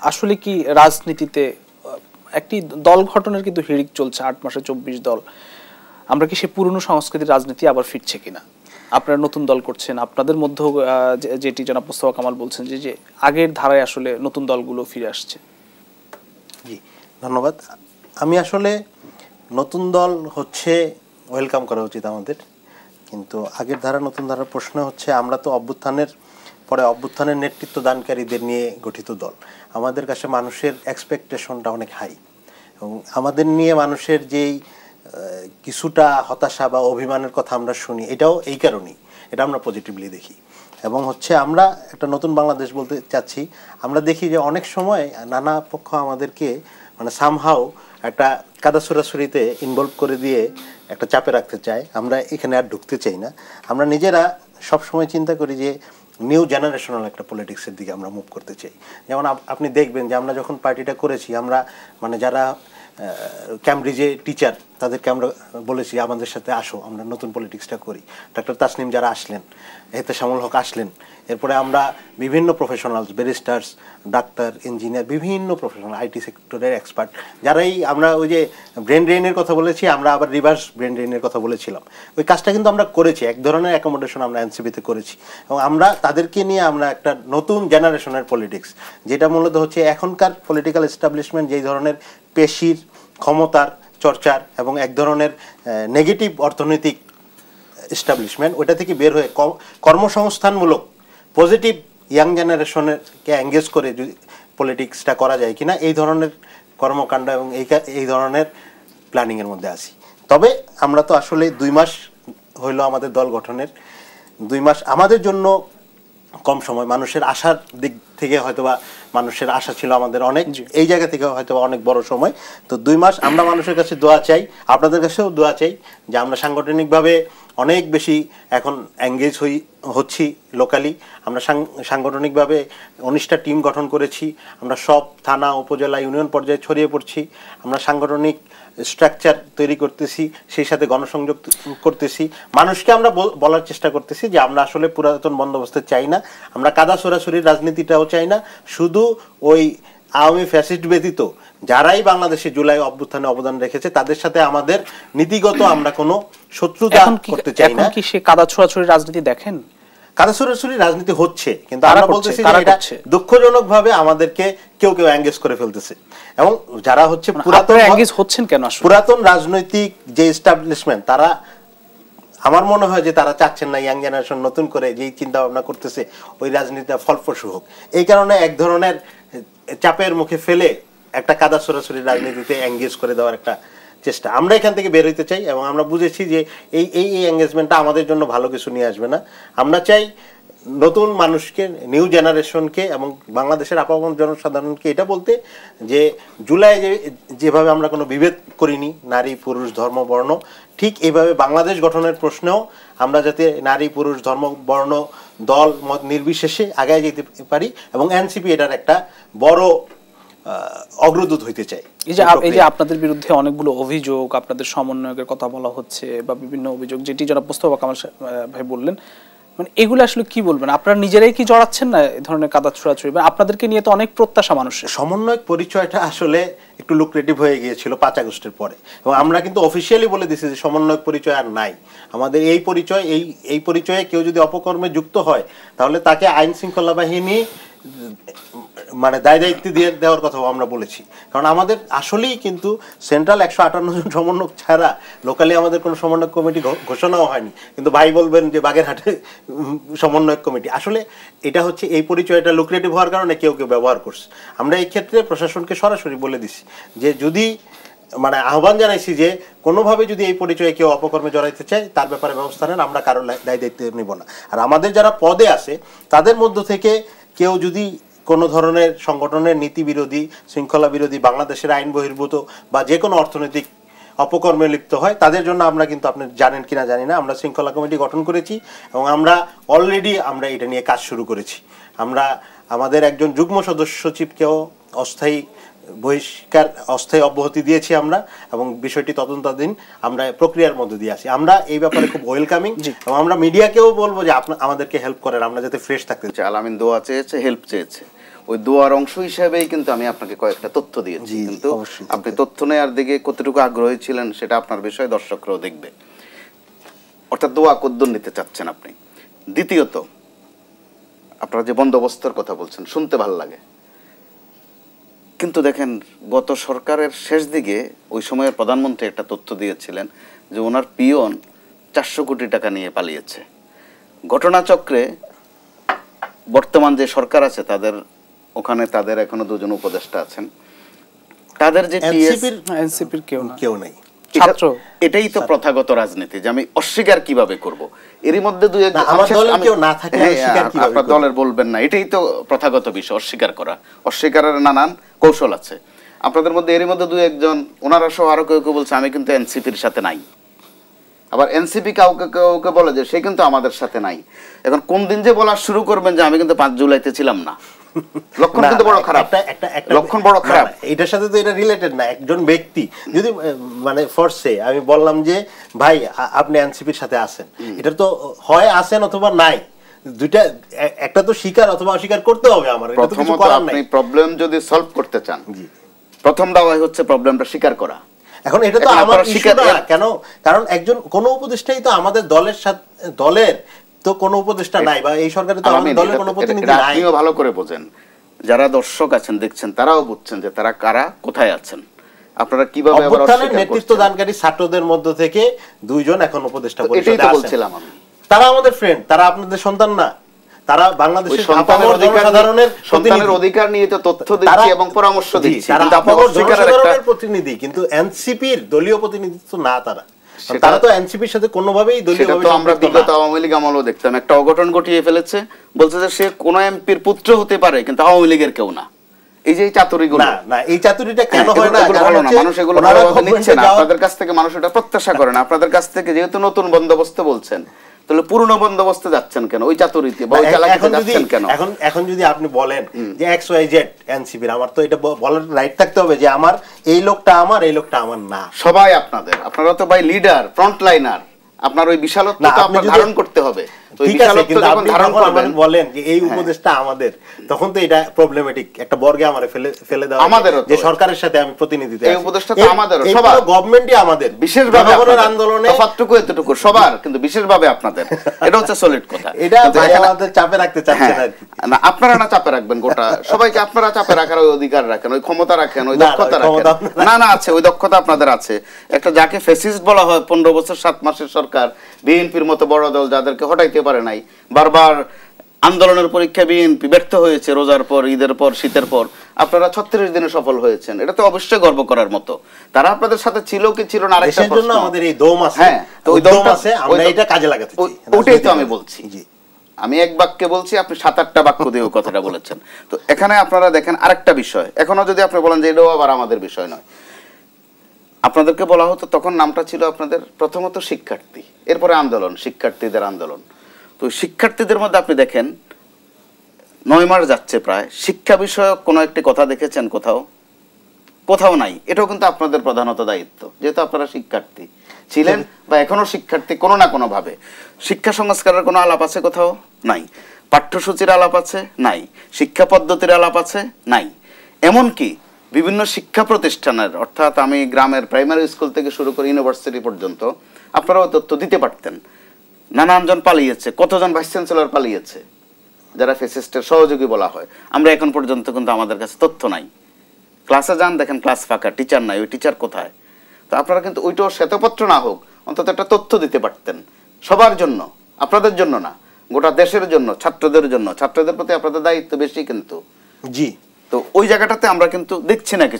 আসলে কি রাজনীতিতে একটি দল গঠনের কিন্তু হিড়িক চলছে, 8 মাসে 24 দল। আমরা কি সে পুরনো সংস্কৃতির রাজনীতি আবার ফিরছে কিনা? আপনারা নতুন দল করছেন, আপনাদের মধ্যে যেটি জনাব মোস্তফা কামাল বলছেন যে আগের ধারায় আসলে নতুন দলগুলো ফিরে আসছে। জি, ধন্যবাদ। আমি আসলে নতুন দল হচ্ছে ওয়েলকাম করা উচিত আমাদের, কিন্তু আগের ধারা নতুন ধারার প্রশ্ন হচ্ছে আমরা তো অভ্যুত্থানের পরে অভ্যুত্থানের নেতৃত্ব দানকারীদের নিয়ে গঠিত দল। আমাদের কাছে মানুষের এক্সপেকটেশনটা অনেক হাই, এবং আমাদের নিয়ে মানুষের যেই কিছুটা হতাশা বা অভিমানের কথা আমরা শুনি, এটাও এই কারণেই, এটা আমরা পজিটিভলি দেখি। এবং হচ্ছে আমরা একটা নতুন বাংলাদেশ বলতে চাচ্ছি। আমরা দেখি যে অনেক সময় নানা পক্ষ আমাদেরকে মানে সামহাও একটা কাদা ছুড়াছুড়িতে ইনভলভ করে দিয়ে একটা চাপে রাখতে চায়। আমরা এখানে আর ঢুকতে চাই না। আমরা নিজেরা সবসময় চিন্তা করি যে নিউ জেনারেশনাল একটা পলিটিক্সের দিকে আমরা মুভ করতে চাই। যেমন আপনি দেখবেন যে আমরা যখন পার্টিটা করেছি, আমরা মানে যারা ক্যামব্রিজে টিচার তাদেরকে আমরা বলেছি আমাদের সাথে আসো, আমরা নতুন পলিটিক্সটা করি। ডক্টর তাসনিম যারা আসলেন, এহতেশামুল হক আসলেন, এরপরে আমরা বিভিন্ন প্রফেশনালস, ব্যারিস্টার্স, ডাক্তার, ইঞ্জিনিয়ার, বিভিন্ন প্রফেশনাল, আইটি সেক্টরের এক্সপার্ট, যারাই আমরা ওই যে ব্রেন ড্রেনের কথা বলেছি, আমরা আবার রিভার্স ব্রেন ড্রেনের কথা বলেছিলাম। ওই কাজটা কিন্তু আমরা করেছি, এক ধরনের অ্যাকোমোডেশন আমরা এনসিপিতে করেছি, এবং আমরা তাদেরকে নিয়ে আমরা একটা নতুন জেনারেশনের পলিটিক্স, যেটা মূলত হচ্ছে এখনকার পলিটিক্যাল এস্টাবলিশমেন্ট যেই ধরনের পেশির ক্ষমতার চর্চার এবং এক ধরনের নেগেটিভ অর্থনৈতিক এস্টাবলিশমেন্ট, ওইটা থেকে বের হয়ে কর্মসংস্থানমূলক পজিটিভ ইয়াং জেনারেশনকে এঙ্গেজ করে যদি পলিটিক্সটা করা যায় কিনা, এই ধরনের কর্মকাণ্ড এবং এই ধরনের প্ল্যানিংয়ের মধ্যে আছি। তবে আমরা তো আসলে 2 মাস হইল আমাদের দল গঠনের। 2 মাস আমাদের জন্য কম সময়, মানুষের আশার দিক থেকে হয়তোবা মানুষের আশা ছিল আমাদের অনেক, এই জায়গা থেকে হয়তোবা অনেক বড় সময়। তো 2 মাস আমরা মানুষের কাছে দোয়া চাই, আপনাদের কাছেও দোয়া চাই যে আমরা সাংগঠনিকভাবে অনেক বেশি এখন এঙ্গেজ হচ্ছি লোকালি। আমরা সাংগঠনিকভাবে 19টা টিম গঠন করেছি, আমরা সব থানা, উপজেলা, ইউনিয়ন পর্যায়ে ছড়িয়ে পড়ছি। আমরা সাংগঠনিক স্ট্রাকচার তৈরি করতেছি, সেই সাথে গণসংযোগ করতেছি। মানুষকে আমরা বলার চেষ্টা করতেছি যে আমরা আসলে পুরাতন বন্দোবস্ত চাই না, আমরা কাদা ছড়াছড়ির রাজনীতিটাও চাই না। শুধু ওই আওয়ামী ফ্যাসিস্ট ব্যতীত যারাই বাংলাদেশে জুলাই অভ্যুত্থানে অবদান রেখেছে তাদের সাথে আমাদের নীতিগত আমরা কোনো শত্রুতা করতে চাই না। এখন কি সে কাদা ছড়াছড়ির রাজনীতি দেখেন? কাদা ছড়াছড়ি রাজনীতি হচ্ছে, কিন্তু আমরা বলতেছি যে এটা দুঃখজনকভাবে আমাদেরকে কেউ কেউ এঙ্গেজ করে ফেলতেছে। এবং যারা হচ্ছে পুরাতন রাজনৈতিক যে এস্টাবলিশমেন্ট, তারা আমার মনে হয় যে তারা চাচ্ছেন না ইয়াং জেনারেশন নতুন করে যেই চিন্তা ভাবনা করতেছে ওই রাজনীতিটা ফলপ্রসূ হোক। এই কারণে এক ধরনের চাপের মুখে ফেলে একটা কাদা ছড়াছড়ি রাজনীতিতে এঙ্গেজ করে দেওয়ার একটা চেষ্টা। আমরা এখান থেকে বের হইতে চাই, এবং আমরা বুঝেছি যে এই এঙ্গেজমেন্টটা আমাদের জন্য ভালো কিছু নিয়ে আসবে না। আমরা চাই নতুন মানুষকে, নিউ জেনারেশনকে এবং বাংলাদেশের আপামর জনসাধারণকে এটা বলতে যে জুলাই যেভাবে আমরা কোনো বিভেদ করিনি নারী পুরুষ ধর্ম বর্ণ, ঠিক এইভাবে বাংলাদেশ গঠনের প্রশ্নেও আমরা যাতে নারী পুরুষ ধর্ম বর্ণ দল মত নির্বিশেষে আগায় যেতে পারি, এবং এনসিপি এটার একটা বড় অগ্রদূত হইতে চাই। এই যে আপনাদের বিরুদ্ধে অনেকগুলো অভিযোগ, আপনাদের সমন্বয়কের কথা বলা হচ্ছে বা বিভিন্ন অভিযোগ যেটি জনাব মোস্তফা কামাল ভাই বললেন, মানে এগুলো আসলে কি বলবেন? আপনারা নিজেরাই কি জড়াচ্ছেন না এই ধরনের কাদা ছড়াছড়ি? আপনাদেরকে নিয়ে তো অনেক প্রত্যাশা মানুষের। সমন্বয়ক পরিচয়টা আসলে একটু লুক্রেটিভ হয়ে গিয়েছিল 5 আগস্টের পরে, এবং আমরা কিন্তু অফিসিয়ালি বলে দিয়েছি যে সমন্বয়ক পরিচয় আর নাই। আমাদের এই পরিচয়, এই পরিচয়ে কেউ যদি অপকর্মে যুক্ত হয় তাহলে তাকে আইন শৃঙ্খলা বাহিনী মানে দায় দায়িত্ব দিয়ে দেওয়ার কথাও আমরা বলেছি। কারণ আমাদের আসলেই কিন্তু সেন্ট্রাল 158 জন সমন্বয়ক ছাড়া লোকালি আমাদের কোনো সমন্বয়ক কমিটি ঘোষণাও হয়নি। কিন্তু ভাই বলবেন যে বাগেরহাটে সমন্বয়ক কমিটি, আসলে এটা হচ্ছে এই পরিচয়টা লুক্রেটিভ হওয়ার কারণে কেউ কেউ ব্যবহার করছে। আমরা এই ক্ষেত্রে প্রশাসনকে সরাসরি বলে দিছি যে যদি মানে আহ্বান জানাইছি যে কোনোভাবে যদি এই পরিচয়ে কেউ অপকর্মে জড়াইতে চায় তার ব্যাপারে ব্যবস্থা নেন, আমরা কারো দায় দায়িত্ব নিব না। আর আমাদের যারা পদে আছে তাদের মধ্য থেকে কেউ যদি কোনো ধরনের সংগঠনের নীতি বিরোধী, শৃঙ্খলা বিরোধী, বাংলাদেশের আইন বহির্ভূত বা যে কোনো অর্থনৈতিক অপকর্মে লিপ্ত হয় তাদের জন্য আমরা কিন্তু, আপনি জানেন কিনা জানি না, আমরা শৃঙ্খলা কমিটি গঠন করেছি এবং আমরা অলরেডি আমরা এটা নিয়ে কাজ শুরু করেছি। আমরা আমাদের একজন যুগ্ম সদস্য সচিবকেও অস্থায়ী অব্যাহতি দিয়েছি আমরা, এবং বিষয়টি তদন্তাধীন, আমরা প্রক্রিয়ার মধ্যে দিয়ে আছি। আমরা এই ব্যাপারে খুব ওয়েলকামিং, এবং আমরা মিডিয়াকেও বলবো যে আমাদেরকে হেল্প করেন, আমরা যাতে ফ্রেশ থাকতে চাই। আলামিন দোয়া চেয়েছে, হেল্প চেয়েছে, ওই দোয়ার অংশ হিসেবেই কিন্তু আমি আপনাকে কয়েকটা তথ্য দিয়েছি, জি, কিন্তু অবশ্যই। আপনি তথ্য নেওয়ার দিকে কতটুকু আগ্রহী ছিলেন সেটা আপনার বিষয়ে দর্শকরাও দেখবে। অর্থাৎ দোয়া কদ্দুর নিতে চাচ্ছেন আপনি। দ্বিতীয়ত, আপনারা যে বন্দোবস্তের কথা বলছেন শুনতে ভালো লাগে, কিন্তু দেখেন গত সরকারের শেষ দিকে ওই সময়ের প্রধানমন্ত্রী একটা তথ্য দিয়েছিলেন যে ওনার পিয়ন 400 কোটি টাকা নিয়ে পালিয়েছে। ঘটনাচক্রে বর্তমান যে সরকার আছে তাদের ওখানে তাদের এখনো 2 জন উপদেষ্টা আছেন, তাদের যে এনসিপির এনসিপির কেউ না, কেউ নাই। ছাত্র। এটাই তো প্রথাগত রাজনীতি যে আমি অস্বীকার কিভাবে করব। এরই মধ্যে দুই না, আমার দলের কেউ না থাকলে আমি স্বীকার কিভাবে আপনার করব? দলের বলবেন না, এটাই তো প্রথাগত বিষয়, অস্বীকার করা। অস্বীকারের নানান কৌশল আছে আপনাদের মধ্যে। এরই মধ্যে দুই একজন ওনারা সহ আরো কেউ কেউ বলছে আমি কিন্তু এনসিপির সাথে নাই, আবার এনসিপি কাউকে কাউকে বলে যে সে কিন্তু আমাদের সাথে নাই। এখন কোন দিন যে বলা শুরু করবেন যে আমি কিন্তু 5 জুলাইতে ছিলাম না, লক্ষণ কিন্তু বড় খারাপ। লক্ষণ বড় খারাপ। এটার সাথে তো এটা রিলেটেড না। একজন ব্যক্তি যদি মানে ফোর্সে আমি বললাম যে ভাই আপনি এনসিপির সাথে আছেন, এটা তো হয় আছেন অথবা নাই, দুইটা একটা তো স্বীকার অথবা অস্বীকার করতে হবে আমার। এটা তো কিছু প্রথমত করার আপনি নাই। প্রবলেম যদি সলভ করতে চান, জি। প্রথম দাওয়াই হচ্ছে প্রবলেমটা স্বীকার করা। এখন এটা তো এখন আমার আপনারা ইস্যু স্বীকার- না কেন, কারণ একজন কোন উপদেষ্টাই তো আমাদের দলের সাথে, দলের তো কোনো উপদেষ্টা নাই, বা এই সরকারে তো আমাদের দলের কোনো প্রতিনিধি নাই। আপনিও ভালো করে বোঝেন, যারা দর্শক আছেন দেখছেন তারাও বুঝছেন যে তারা কারা কোথায় আছেন। আপনারা কিভাবে আবার অভ্যুত্থানের অস্বীকার নেতৃত্ব করছেন? দানকারী ছাত্রদের মধ্য থেকে 2 জন এখন উপদেষ্টা তো পরিষদে এটাই তো আছেন। বলছিলাম আমি। তারা আমাদের ফ্রেন্ড, তারা আপনাদের সন্তান না, তারা ওই বাংলাদেশের সন্তানের অধিকার জনসাধারণের সন্তানের অধিকার নিয়ে তো তথ্য দিচ্ছি এবং পরামর্শ দিচ্ছি, তারা কিন্তু আপনি আপামর অস্বীকারের একটা জনসাধারণের প্রতিনিধি, কিন্তু এনসিপির দলীয় প্রতিনিধিত্ব না তারা। সেটা- তারা তো এনসিপির সাথে কোনোভাবেই সেটা দলীয়ভাবে তো আমরা সম্পৃক্ত বিগত না। আওয়ামী লীগ আমলেও দেখতাম, একটা অঘটন ঘটিয়ে ফেলেছে, বলছে যে সে কোন এমপির পুত্র হতে পারে কিন্তু আওয়ামী লীগের কেউ না। এই যে এই চাতুরিগুলো, না না, এই চাতুরিটা কেন এগুলো- হয় না? এগুলো কারণ ভালো না, হচ্ছে মানুষ এগুলো ওনারা ভালোভাবে গভর্নমেন্টে নিচ্ছে না। যাওয়ার- আপনাদের কাছ থেকে মানুষ এটা প্রত্যাশা করে না। আপনাদের কাছ থেকে যেহেতু নতুন বন্দোবস্ত বলছেন, তাহলে পুরনো বন্দোবস্তে যাচ্ছেন কেন? ওই চাতুরিতে বা ওই চালাকিতে এখন যদি যাচ্ছেন কেন? এখন যদি আপনি বলেন যে XYZ এনসিপির, আমার তো এটা বলার রাইট থাকতে হবে যে আমার এই লোকটা আমার, এই লোকটা আমার না। সবাই আপনাদের, আপনারা তো ভাই লিডার, ফ্রন্ট লাইনার, আপনার ওই বিশালত্ব না, তো আপনি আপনার যদি- ধারণ করতে হবে। তো ওই ঠিক আছে, বিশালত্ব কিন্তু যখন আপনি ধারণ যখন করবেন, আমাদের বলেন যে এই উপদেশটা আমাদের, তখন তো এটা প্রবলেমেটিক, একটা বর্গে আমারে ফেলে দেওয়া আমাদেরও তো। যে সরকারের সাথে আমি প্রতিনিধিত্ব এই উপদেশটা তো আমাদেরও, সবার। সবার গভর্নমেন্টই আমাদের, বিশেষভাবে জনগণের আপনাদের। আন্দোলনে তফাৎটুকু এতটুকু সবার, কিন্তু বিশেষভাবে আপনাদের। এটা হচ্ছে সলিড কথা। এটা কিন্তু ভাই এখানে- আমাদের চাপে রাখতে চাচ্ছেন হ্যাঁ, আর কি। না আপনারা না চাপে রাখবেন গোটা সবাইকে, আপনারা চাপে রাখার ওই অধিকার রাখেন, ওই ক্ষমতা রাখেন, ওই না, দক্ষতা ওই ক্ষমতা রাখেন। আপনারা- না না, আছে, ওই দক্ষতা আপনাদের আছে। একটা যাকে ফ্যাসিস্ট বলা হয়, 15 বছর 7 মাসের সরকার, বিএনপির মতো বড় দল যাদেরকে হটাইতে পারে নাই, বারবার আন্দোলনের পরীক্ষা বিএনপি ব্যর্থ হয়েছে, রোজার পর, ঈদের পর, শীতের পর, আপনারা 36 দিনে সফল হয়েছেন। এটা তো অবশ্যই গর্ব করার মতো। তারা আপনাদের সাথে ছিল কি ছিল না আরেকটা দেশের জন্য প্রশ্ন। আমাদের এই দম আছে, হ্যাঁ, তো ওই দম দমটা- আছে, আমরা এটা কাজে লাগাতে চাই। ওটাই তো আমি বলছি। জি। আমি এক বাক্যে বলছি, আপনি 7-8টা বাক্য দিয়েও কথাটা বলেছেন। তো এখানে আপনারা দেখেন আরেকটা বিষয়, এখনো যদি আপনি বলেন যে এটাও আবার আমাদের বিষয় নয়, আপনাদেরকে বলা হতো তখন নামটা ছিল আপনাদের প্রথমত শিক্ষার্থী, এরপরে আন্দোলন, শিক্ষার্থীদের আন্দোলন। তো শিক্ষার্থীদের মধ্যে আপনি দেখেন 9 মাস যাচ্ছে প্রায়, শিক্ষা বিষয়ক কোনো একটি কথা দেখেছেন কোথাও? কোথাও নাই। এটাও কিন্তু আপনাদের প্রধানত দায়িত্ব, যেহেতু আপনারা শিক্ষার্থী ছিলেন বা এখনো শিক্ষার্থী কোনো না কোনো ভাবে। শিক্ষা সংস্কারের কোনো আলাপ আছে কোথাও? নাই। পাঠ্যসূচির আলাপ আছে? নাই। শিক্ষা পদ্ধতির আলাপ আছে? নাই। এমনকি বিভিন্ন শিক্ষা প্রতিষ্ঠানের, অর্থাৎ আমি গ্রামের প্রাইমারি স্কুল থেকে শুরু করে ইউনিভার্সিটি পর্যন্ত আপনারাও তথ্য দিতে পারতেন। নানানজন পালিয়েছে, কতজন ভাইস চ্যান্সেলর পালিয়েছে যারা ফ্যাসিস্টের সহযোগী বলা হয়। আমরা এখন পর্যন্ত কিন্তু আমাদের কাছে তথ্য নাই। ক্লাসে যান, দেখেন ক্লাস ফাঁকা, টিচার নাই, ওই টিচার কোথায়? তো আপনারা কিন্তু ওইটাও শ্বেতপত্র না হোক, অন্তত একটা তথ্য দিতে পারতেন সবার জন্য, আপনাদের জন্য না, গোটা দেশের জন্য, ছাত্রদের জন্য। ছাত্রদের প্রতি আপনাদের দায়িত্ব বেশি কিন্তু। জি। তো ওই জায়গাটাতে আমরা কিন্তু দেখছি না কিছু।